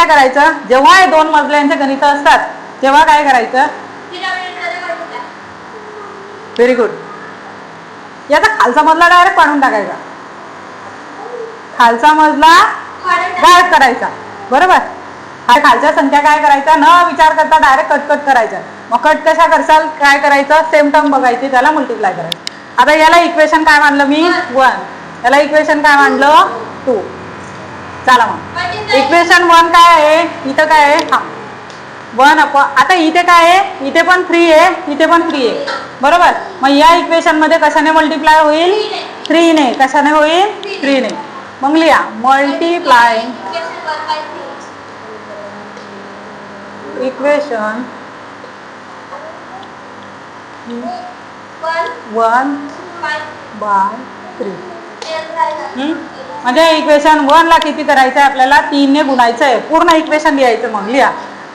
काय करायचं, जेव्हा हे 2 मजल्यांचे गणित असतात तेव्हा काय करायचं, व्हेरी गुड, याचा खालचा मजला डायरेक्ट काढून टाकायचा, खालचा मजला गायब करायचा, बरोबर. हा खालच्या संख्या काय करायचा, न विचार करता डायरेक्ट कट करायचा. मग कट कशा करसाल, काय करायचं, सेम टर्म बघायची, त्याला मल्टिप्लाय करायचं. आता याला इक्वेशन काय मानलं मी, 1, याला इक्वेशन काय मानलं, 2. चला मग इक्वेशन 1 काय आहे, इथं काय आहे, हा 1 आता इथे काय आहे, इथे पण 3 आहे, इथे पण 3 आहे, बरोबर. मग या इक्वेशन मध्ये कशाने मल्टिप्लाय होईल, 3 ने. कशाने होईल, 3 ने. मग लिहा मल्टिप्लाय इक्वेशन 1 बाय 3. म्हणजे इक्वेशन 1 ला किती करायचं आहे आपल्याला, 3 ने गुणायचं आहे. पूर्ण इक्वेशन लिहायचं. मग लिहा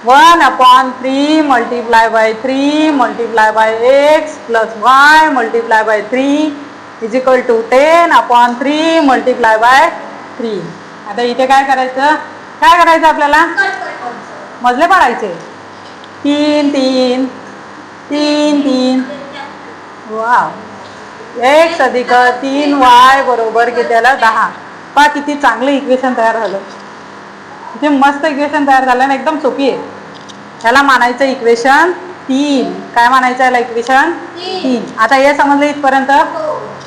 1/3 multiply by 3 multiply by x प्लस y multiply by 3 is equal to 10/3 multiply by 3. आता इथे काय करायचं, काय करायचं आपल्याला, मजले पाडायचे, 3 3 3 3. वाव, x अधिक 3y बरोबर कितीला 10. पहा किती चांगलं इक्वेशन तयार झालं, किती मस्त इक्वेशन तयार झालं ना, एकदम सोपी आहे. ह्याला मानायचं इक्वेशन 3. काय मानायचं याला, इक्वेशन 3. आता हे समजलं इथपर्यंत.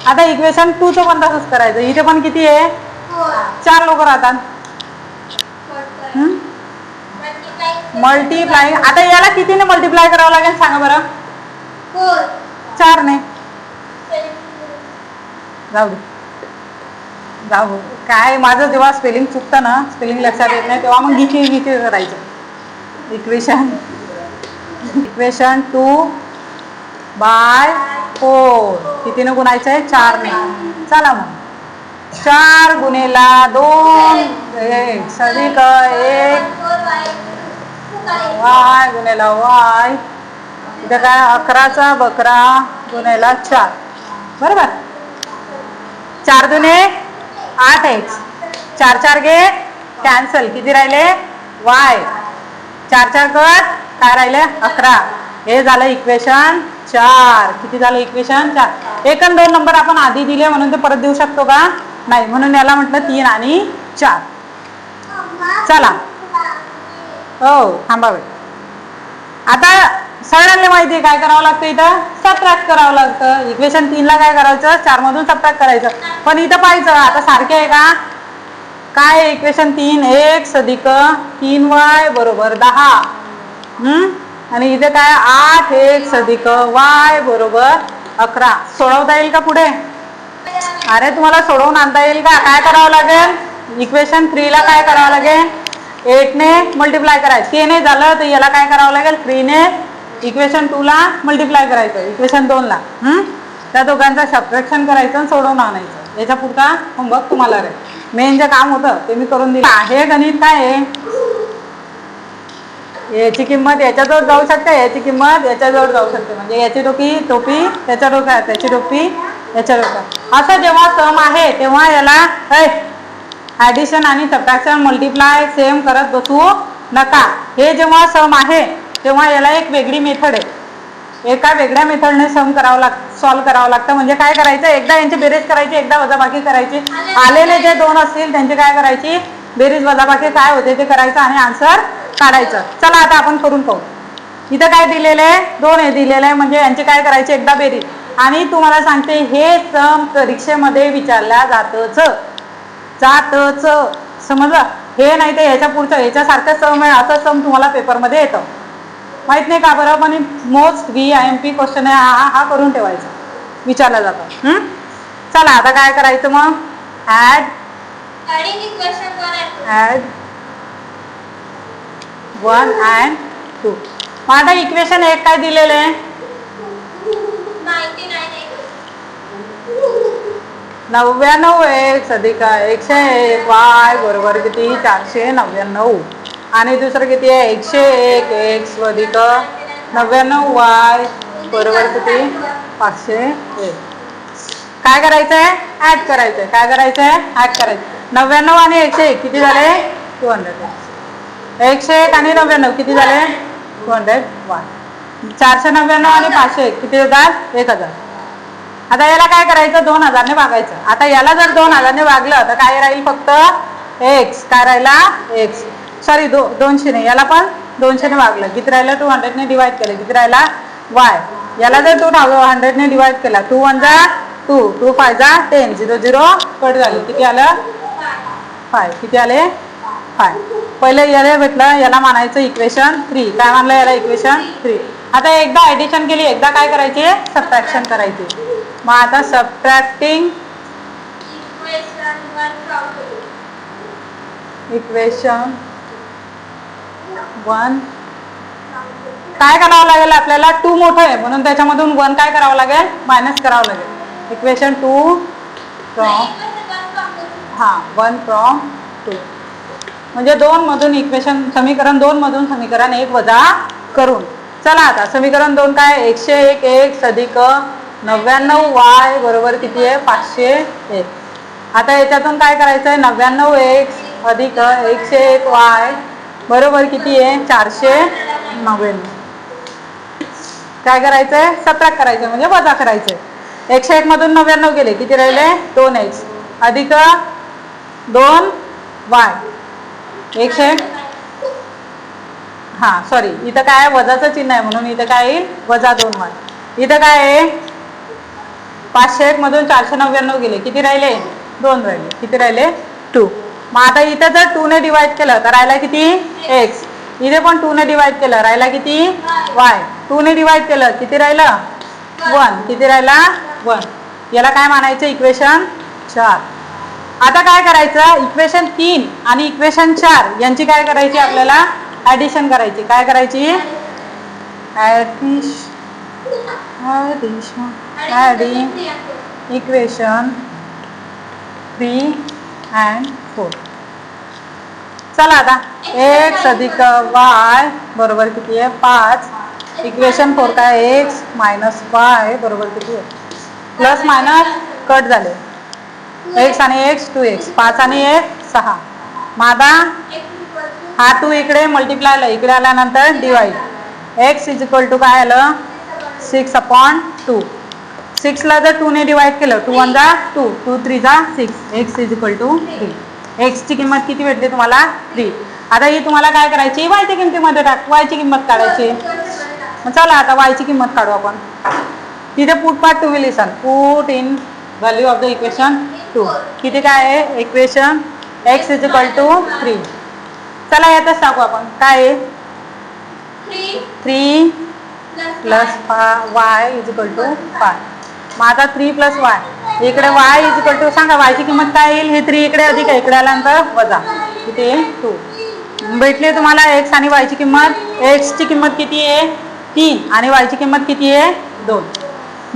आता इक्वेशन 2 चं पण तसंच करायचं. इथे पण किती आहे, 4 लोक राहतात. मल्टिप्लाय, आता याला कितीने मल्टिप्लाय करावं लागेल सांगा बरं, 4 ने. जाऊ जाऊ, काय माझं जेव्हा स्पेलिंग चुकतं ना, स्पेलिंग लक्षात येत नाही, तेव्हा मग गीची करायचं. इक्वेशन 2 बाय 4 कितीने गुणायचं आहे, 4 ने. चला मग 4 गुणेला 2 x अधिक 1 y गुणेला y, इथे काय 11चा 12 गुणेला 4, बरोबर. 4 दुने 8x, 4 4 घे कॅन्सल, किती राहिले y, 4 4 कट, काय राहिले 11. हे झालं इक्वेशन 4. किती झालं इक्वेशन 4. 1 आणि 2 नंबर आपण आधी दिले म्हणून ते परत देऊ शकतो का, नाही, म्हणून याला म्हटलं 3 आणि 4. चला हो थांबा वेळ. आता सगळ्यांना माहिती आहे काय करावं लागतं, इथं सबट्रॅक्ट करावं लागतं. इक्वेशन 3 ला काय करायचं, 4 मधून सबट्रॅक्ट करायचं. पण इथं पाहायचं आता सारखे आहे का, काय इक्वेशन 3 x अधिक 3y बरोबर 10. आणि इथे काय 8x अधिक y बरोबर 11. सोडवता येईल का पुढे, अरे तुम्हाला सोडवून आणता येईल का. काय करावं लागेल, इक्वेशन 3 ला काय करावं लागेल, 8 ने मल्टिप्लाय करायचं. ते नाही झालं तर याला काय करावं लागेल, 3 ने इक्वेशन 2 ला मल्टिप्लाय करायचं, इक्वेशन 2 ला. त्या दोघांचं सबट्रॅक्शन करायचं आणि सोडवून आणायचं. याच्या पुढचा होमवर्क तुम्हाला रे, मेन जे काम होतं ते मी करून दिलं. हे गणित काय आहे, याची किंमत याच्याजवळ जाऊ शकते, याची किंमत याच्याजवळ जाऊ शकते. म्हणजे याची टोपी त्याच्या डोक्यात, त्याची टोपी याच्या डोक्यात. असं जेव्हा सम आहे तेव्हा याला ॲडिशन आणि सबट्रॅक्शन मल्टिप्लाय सेम करत बसू नका. हे जेव्हा सम आहे तेव्हा याला एक वेगळी मेथड आहे, एका वेगळ्या मेथडने सम सॉल्व करावं लागतं. म्हणजे काय करायचं, एकदा यांची बेरीज करायची, एकदा वजाबाकी करायची. आलेले जे 2 असतील त्यांची काय करायची, बेरीज वजाबाकी काय होते ते करायचं आणि आन्सर काढायचं. चला आता आपण करून पाहू. इथं काय दिलेलं आहे, 2 हे दिलेलं आहे, म्हणजे यांची काय करायची, एकदा बेरीज. आणि तुम्हाला सांगते हे सम परीक्षेमध्ये विचारल्या जातच, समजलं. हे नाही ते ह्याच्या पुढचं ह्याच्यासारखं सम आहे असं सम तुम्हाला पेपरमध्ये येतं, माहित नाही का बरं. पण मोस्ट VIMP क्वेश्चन आहे हा करून ठेवायचा, विचारला जातो. चला आता काय करायचं मग, ऍड 1 and 2. मग आता इक्वेशन 1 काय दिलेलं आहे, 99x अधिक 101 y बरोबर किती 499. आणि दुसरं किती आहे, 101x अधिक 99y बरोबर किती 501. काय करायचंय, ऍड करायचंय. काय करायचंय, ऍड करायचं. 99 आणि 101 किती झाले, 200. 101 आणि 99 किती झाले 201. 499 आणि 501 किती होतात 1000. आता याला काय करायचं 2000 ने भागायचं. आता याला जर 2000 ने भागलं तर काय राहील फक्त x. काय राहिला x. सॉरी 200 ने. याला पण 200 ने भागलं किती राहिलं 200 ने डिवाइड केलं किती राहिला y. याला जर 200 ने डिवाइड केला 2 1 जा 2 2 5 जा 10 0 0 कट झाली किती आलं 5. किती आले 5. पहिले याला भेटलं याला मानायचं इक्वेशन 3. काय मानलं याला इक्वेशन 3. आता एकदा ऍडिशन केली एकदा काय करायची सबट्रॅक्शन करायची. मग आता सबट्रॅक्टिंग इक्वेशन 1 काय करावं लागेल आपल्याला 2 मोठं आहे म्हणून त्याच्यामधून 1 काय करावं लागेल मायनस करावं लागेल. इक्वेशन 2 फ्रॉम 1 फ्रॉम 2 म्हणजे 2 मधून इक्वेशन समीकरण 2 मधून समीकरण 1 वजा करून. चला आता समीकरण 2 काय 101 x अधिक 99y बरोबर किती आहे 501. आता याच्यातून काय करायचं आहे 99x अधिक 101y बरोबर किती आहे 499. काय करायचंय सबट्रॅक्ट करायचं म्हणजे वजा करायचंय. 101 मधून 99 गेले किती राहिले 2x अधिक 2y 101 हा सॉरी इथं काय वजाचं चिन्ह आहे म्हणून इथं काय येईल वजा 2y. इथं काय आहे 501 मधून 499 गेले किती राहिले 2 राहिले किती राहिले 2. मग आता इथं जर 2 ने डिवाइड केलं तर राहिला किती x. इथे पण 2 ने डिवाइड केलं राहिला किती y. 2 ने डिवाइड केलं किती राहिलं 1 किती राहिला 1. याला काय मानायचं इक्वेशन 4. आता काय करायचं इक्वेशन 3 आणि इक्वेशन 4 यांची काय करायची आपल्याला ऍडिशन करायची. काय करायची ऍडिंग इक्वेशन 3 and 4. चला आता x अधिक y बरोबर किती आहे 5. इक्वेशन 4 काय x मायनस y बरोबर किती आहे प्लस मायनस कट झाले x आणि x 2x 5 आणि 1 6. माझा हा 2 इकडे मल्टिप्लाय आला इकडे आल्यानंतर divide x is equal to काय आलं 6/2. 6 ला जर 2 ने डिवाइड केलं 2 1 जा 2 2 3 जा 6 x is equal to 3. x ची किंमत किती भेटते तुम्हाला 3. आता ही तुम्हाला काय करायची y च्या किमतीमध्ये टाक y ची किंमत काढायची. मग चला आता y ची किंमत काढू आपण. तिथे put part two will listen put in value of the equation 2. किती काय आहे equation x is equal to 3. चला यातच टाकू आपण काय आहे 3 plus y is equal to 5. मग आता 3 प्लस y इकडे y इज इक्वल टू सांगा y ची किंमत काय येईल हे 3 इकडे अधिक इकडे आल्यानंतर वजा किती 2. भेटली तुम्हाला x आणि y ची किंमत. x ची किंमत किती आहे 3 आणि y ची किंमत किती आहे 2.